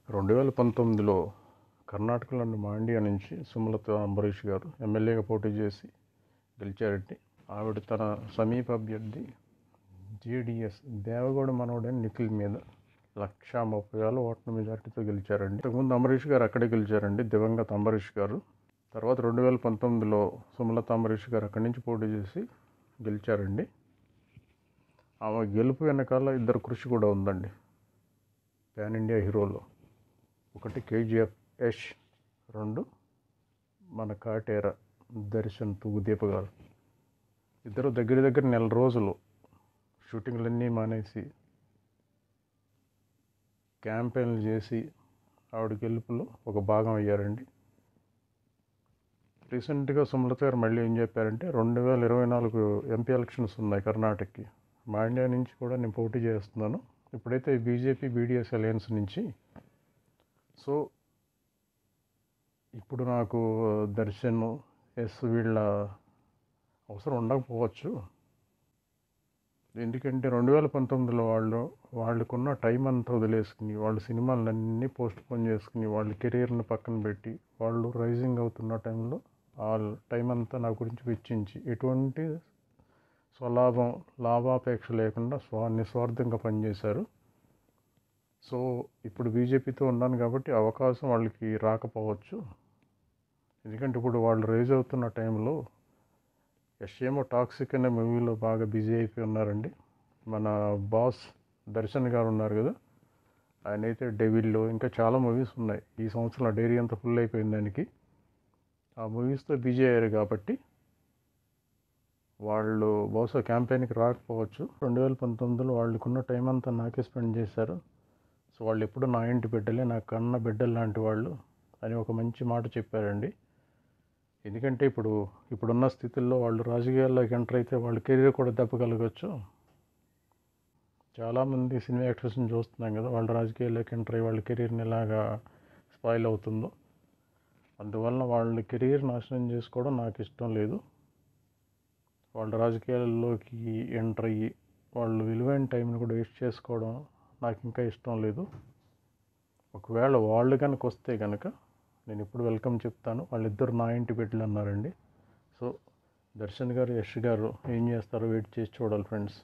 2019లో కర్ణాటకలోని మాండ్య నుంచి సుమలత అంబరీష్ గారు ఎమ్మెల్యేగా పోటీ చేసి గెలిచారండి. ఆవిడ తన సమీప అభ్యర్థి జేడీఎస్ దేవగౌడ మనవడైన నిఖిల్ మీద 130,000 ఓట్ల మెజార్టీతో గెలిచారండి. ఇంతకుముందు అంబరీష్ గారు అక్కడే గెలిచారండి, దివంగత అంబరీష్ గారు. తర్వాత 2019లో సుమలత అంబరీష్ గారు అక్కడి నుంచి పోటీ చేసి గెలిచారండి. ఆమె గెలుపు వెనకాల ఇద్దరు కృషి కూడా ఉందండి. పాన్ ఇండియా హీరోలో ఒకటి కేజీఎఫ్ యష్, 2 మన కాటేర దర్శన్ తుగుదీప గారు. ఇద్దరు దగ్గర నెల రోజులు షూటింగ్లన్నీ మానేసి క్యాంపెయిన్లు చేసి ఆవిడ గెలుపులో ఒక భాగం అయ్యారండి. రీసెంట్గా సుమలత గారు మళ్ళీ ఏం చెప్పారంటే 2024 ఎంపీ ఎలక్షన్స్ ఉన్నాయి కర్ణాటకకి. మాండ్యా నుంచి కూడా నేను పోటీ చేస్తున్నాను ఇప్పుడైతే బీజేపీ బీడీఎస్ అలయన్స్ నుంచి. సో ఇప్పుడు నాకు దర్శన్ ఎస్ వీళ్ళ అవసరం ఉండకపోవచ్చు. ఎందుకంటే 2019లో వాళ్ళకున్న టైం అంతా వదిలేసుకుని వాళ్ళు సినిమాలన్నీ పోస్ట్ పోన్ చేసుకుని వాళ్ళ కెరీర్ని పక్కన పెట్టి వాళ్ళు రైజింగ్ అవుతున్న టైంలో ఆ టైం అంతా నా గురించి వెచ్చించి ఎటువంటి లాభాపేక్ష లేకుండా నిస్వార్థంగా పనిచేశారు. సో ఇప్పుడు బీజేపీతో ఉన్నాను కాబట్టి అవకాశం వాళ్ళకి రాకపోవచ్చు. ఎందుకంటే ఇప్పుడు వాళ్ళు రైజ్ అవుతున్న టైంలో యష్ ఏమో టాక్సిక్ అనే మూవీలో బాగా బిజీ అయిపోయి ఉన్నారండి. మన బాస్ దర్శన్ గారు ఉన్నారు కదా, ఆయన అయితే డెవిల్లో ఇంకా చాలా మూవీస్ ఉన్నాయి. ఈ సంవత్సరం డైరీ అంతా ఫుల్ అయిపోయింది దానికి. ఆ మూవీస్తో బిజీ అయ్యారు కాబట్టి వాళ్ళు బహుశా క్యాంపెయిన్కి రాకపోవచ్చు. 2019లో వాళ్ళకున్న టైం అంతా నాకే స్పెండ్ చేశారు. సో వాళ్ళు ఎప్పుడు నా ఇంటి బిడ్డలే, నా కన్న బిడ్డలు లాంటి వాళ్ళు అని ఒక మంచి మాట చెప్పారండి. ఎందుకంటే ఇప్పుడున్న స్థితుల్లో వాళ్ళు రాజకీయాల్లోకి ఎంటర్ అయితే వాళ్ళ కెరీర్ కూడా దెబ్బకలగచ్చు. చాలామంది సినిమా యాక్టర్స్ని చూస్తున్నాం కదా, వాళ్ళ రాజకీయాల్లోకి ఎంటర్ అయ్యి వాళ్ళ కెరీర్ని ఎలాగా స్పాయిల్ అవుతుందో. అందువలన వాళ్ళ కెరీర్ నాశనం చేసుకోవడం నాకు ఇష్టం లేదు. వాళ్ళ రాజకీయాల్లోకి ఎంటర్ అయ్యి వాళ్ళు విలువైన టైంని కూడా వేస్ట్ చేసుకోవడం నాకు ఇంకా ఇష్టం లేదు. ఒకవేళ వాళ్ళు కనుక వస్తే కనుక నేను ఇప్పుడు వెల్కమ్ చెప్తాను. వాళ్ళిద్దరు నా ఇంటి బిడ్డలు అన్నారండి. సో దర్శన్ గారు యష్ గారు ఏం చేస్తారో వెయిట్ చేసి చూడాలి ఫ్రెండ్స్.